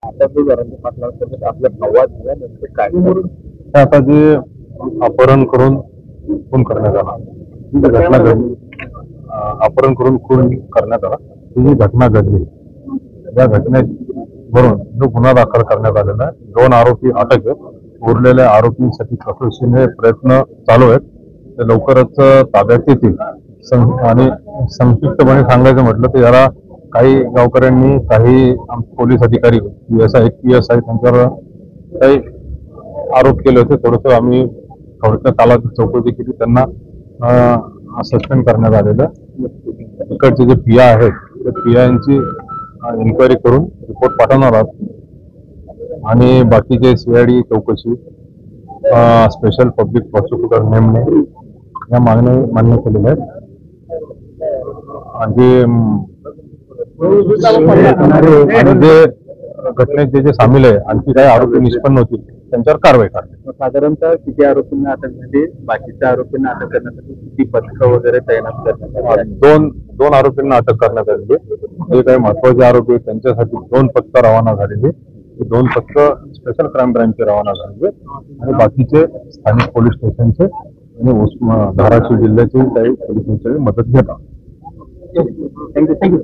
आता जो जरांगे पाटलांसोबत आपला संवाद झाला नेमकं काय? आता जे अपहरण करून खून करण्यात आला, ही जी घटना घडली, अपहरण करून खून करण्यात आला, ही जी घटना घडली, या घटनेवरून जो गुन्हा दाखल करण्यात आलेला आहे, 2 आरोपी अटक आहेत. उरलेल्या आरोपींसाठी चौकशीने प्रयत्न चालू आहेत. ते लवकरच ताब्यात येतील. आणि संक्षिप्तपणे सांगायचं म्हटलं तर याला काही गावकऱ्यांनी, काही पोलीस अधिकारी, PSI त्यांच्यावर काही आरोप केले होते. थोडंसं आम्ही थोडक्यात कालात चौकशी केली, त्यांना सस्पेंड करण्यात आलेलं. इकडचे जे PI आहेत त्या PIंची इन्क्वायरी करून रिपोर्ट पाठवणार आहोत आणि बाकीचे CID चौकशी, स्पेशल पब्लिक प्रॉसिक्युटर नेमणे या मान्य केलेल्या आहेत. आणि जे घटनेत जे सामील आहे, आणखी काही आरोपी निष्पन्न होतील त्यांच्यावर कारवाई करणे. साधारणतः किती आरोपींना अटक झाली, बाकीच्या आरोपींना अटक करण्यासाठी किती पथकं वगैरे तैनात करण्यात आली? दोन आरोपींना अटक करण्यात आलेली. जे काही महत्वाचे आरोपी आहेत त्यांच्यासाठी 2 पथकं रवाना झालेली. 2 पथकं स्पेशल क्राईम ब्रँचचे रवाना झालेले आणि बाकीचे स्थानिक पोलीस स्टेशनचे आणि धाराशिव जिल्ह्याचे काही पोलिसांची मदत घेतात. थँक्यू.